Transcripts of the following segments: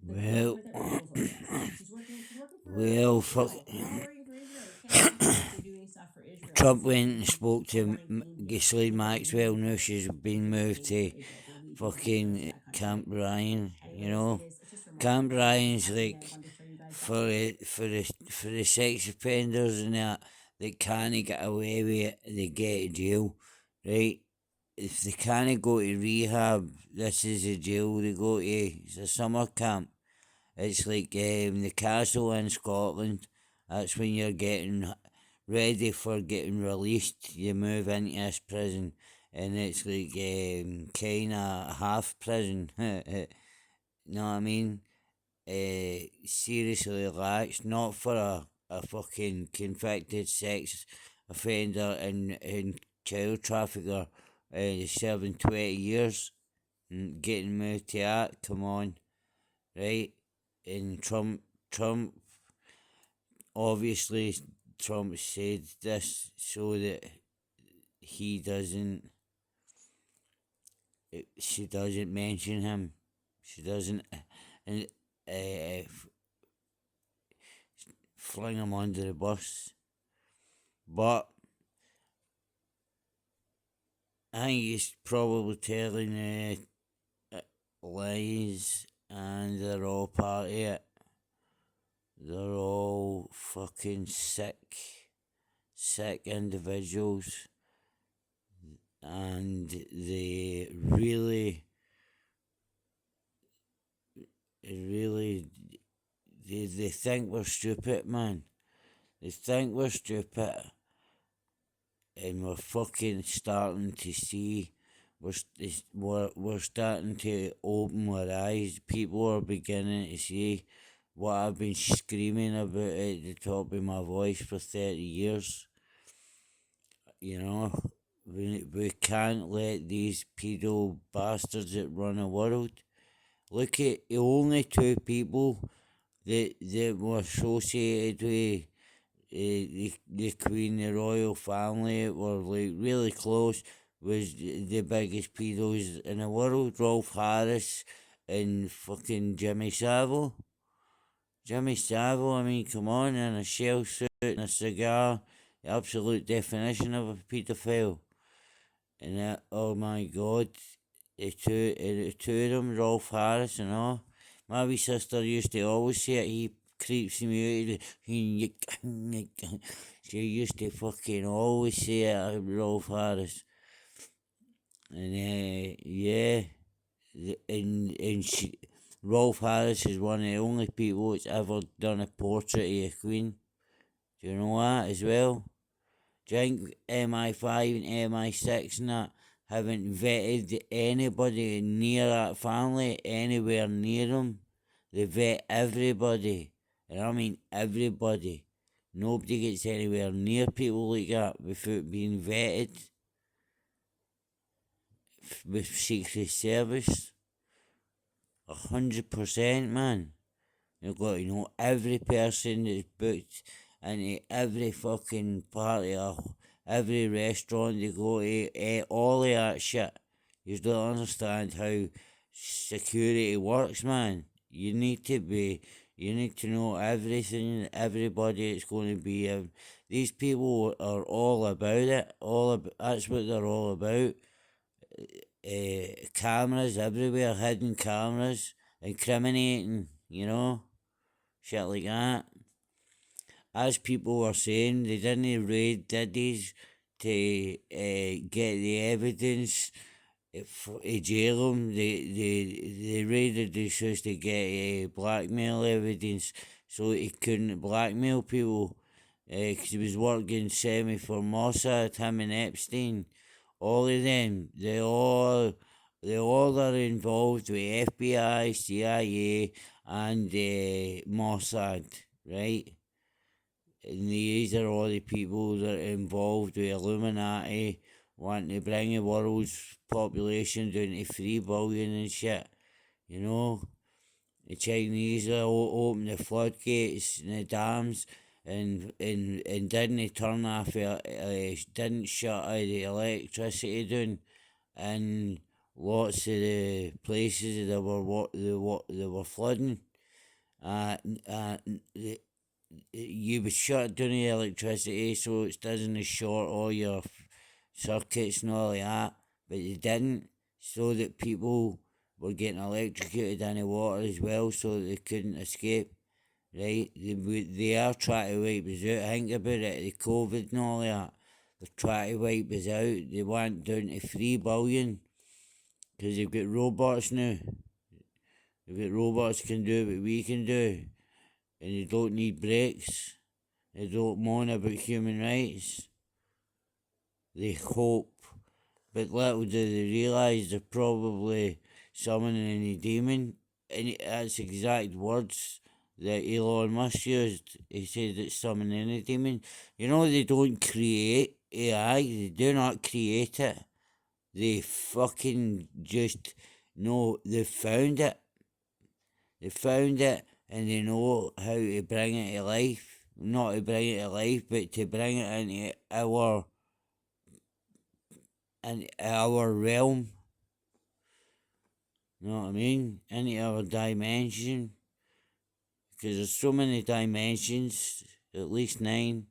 Well, well, fuck. Trump went and spoke to Ghislaine Maxwell. Now she's been moved to fucking Camp Ryan. You know, Camp Ryan's like for the sex offenders and that can't get away with it. They get to jail, right? If they can't go to rehab, this is a jail they go to. It's a summer camp. It's like the castle in Scotland. That's when you're getting ready for getting released. You move into this prison, and it's like kind of half prison. Know what I mean? Seriously relaxed, not for a fucking convicted sex offender and child trafficker serving 20 years and getting moved to that. Come on, right? And Trump, obviously, Trump said this so that he doesn't, she doesn't mention him. She doesn't, and fling him under the bus. But I think he's probably telling lies, and they're all part of it. They're all fucking sick individuals, and they think we're stupid, man. They think we're stupid, and we're fucking starting to see. We're starting to open our eyes. People are beginning to see what I've been screaming about at the top of my voice for 30 years. You know, we can't let these pedo bastards that run the world. Look at the only two people that were associated with the Queen, the royal family, were like really close, was the biggest pedos in the world, Rolf Harris and fucking Jimmy Savile. Jimmy Savile, I mean, come on, in a shell suit and a cigar, the absolute definition of a paedophile. And that, oh my god, the two of them, Rolf Harris and all. My wee sister used to always say it, he creeps me out. She used to fucking always say it, Rolf Harris. And yeah, and Rolf Harris is one of the only people that's ever done a portrait of a queen. Do you know that as well? Do you think MI5 and MI6 and that haven't vetted anybody near that family, anywhere near them? They vet everybody, and I mean everybody. Nobody gets anywhere near people like that without being vetted with Secret Service. 100%, man. You've got to know every person that's booked into every fucking party or every restaurant they go to, all of that shit. You don't understand how security works, man. You need to know everything, everybody that's going to be. These people are all about it. That's what they're all about. Cameras everywhere, hidden cameras, incriminating, shit like that. As people were saying, they didn't raid Diddy's to get the evidence to jail him. They raided his house to get blackmail evidence so he couldn't blackmail people because he was working semi for Mossad, him and Epstein. All of them, they all are involved with FBI, CIA, and Mossad, right? And these are all the people that are involved with Illuminati, wanting to bring the world's population down to 3 billion and shit. You know, the Chinese opened the floodgates and the dams and didn't turn off, didn't shut the electricity down in lots of the places that were flooding. uh, uh, you would shut down the electricity so it doesn't short all your circuits and all like that, but they didn't, so that people were getting electrocuted in the water as well, so that they couldn't escape. Right? They are trying to wipe us out. Think about it, the COVID and all that. They're trying to wipe us out. They want down to 3 billion because they've got robots now. They've got robots can do what we can do, and they don't need breaks. They don't moan about human rights. They hope, but little do they realise they're probably summoning a demon. And that's exact words that Elon Musk used. He said it's summoning a demon. You know, they don't create AI, they do not create it. They fucking just know they found it. They found it and they know how to bring it to life. Not to bring it to life, but to bring it into our realm. You know what I mean? Into our dimension. Because there's so many dimensions, at least 9.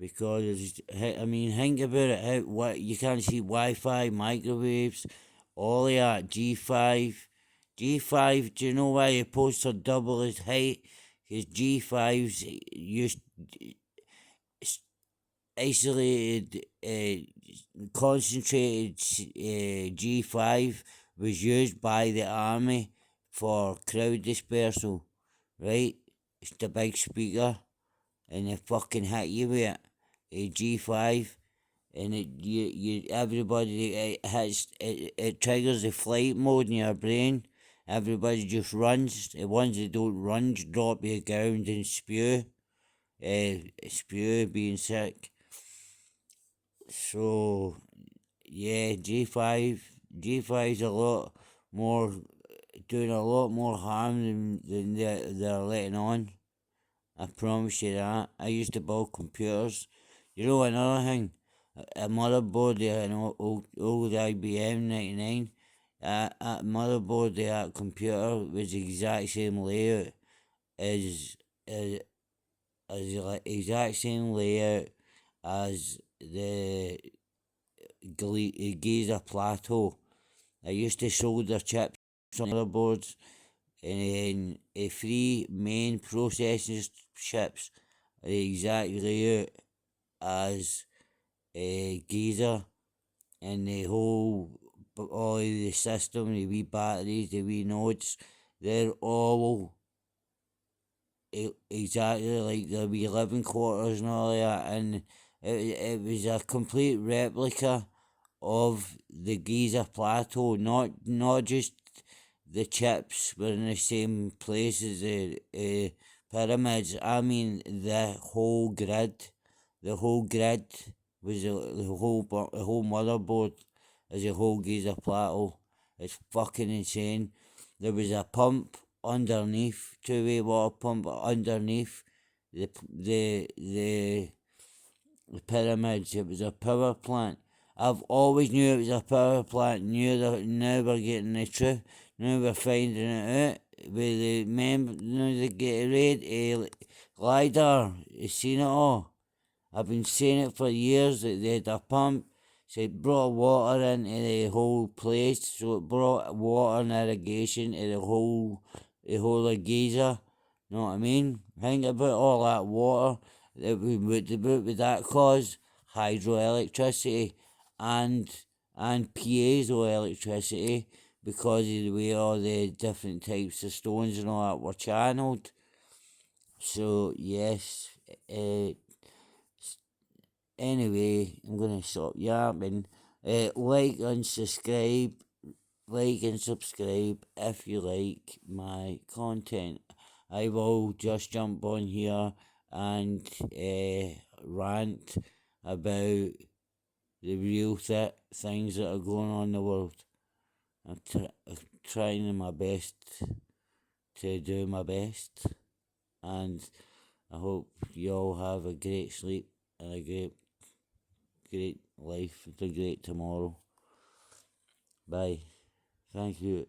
Because I mean, think about it. How what you can't see Wi-Fi, microwaves, all of that. G5. Do you know why the posts are double its height? Because G5's used isolated, concentrated G5 was used by the army for crowd dispersal, right? It's the big speaker, and they fucking hit you with it. A G5, and everybody, it triggers the flight mode in your brain. Everybody just runs. The ones that don't run just drop to the ground and spew. Spew being sick. So yeah, G5's a lot more, doing a lot more harm than they're letting on. I promise you that. I used to build computers. You know another thing, a motherboard, an old IBM 99. That motherboard, that computer was the exact same layout as as exact same layout as the Giza Plateau. I used to solder chips on motherboards, and then 3 main processing chips are the exact layout as Giza, and the whole, all of the system, the wee batteries, the wee nodes, they're all exactly like the wee living quarters and all that, and it was a complete replica of the Giza Plateau. Not just the chips were in the same place as the pyramids. I mean the whole grid. The whole grid was the whole motherboard is the whole Giza Plateau. It's fucking insane. There was a pump underneath, two-way water pump underneath the the the the pyramids. It was a power plant. I've always knew it was a power plant. Knew that now we're getting the truth. Now we're finding it out. With the now they get rid lidar. You seen it all. I've been saying it for years that they had a pump, so it brought water into the whole place. So it brought water and irrigation to the whole of Giza. Know what I mean? Think about all that water that would that cause? Hydroelectricity and piezoelectricity, because of the way all the different types of stones and all that were channeled. So yes, anyway, I'm gonna stop yapping. Like and subscribe if you like my content. I will just jump on here and rant about the real things that are going on in the world. I'm trying my best to do my best, and I hope you all have a great sleep and a great life, a great tomorrow. Bye. Thank you.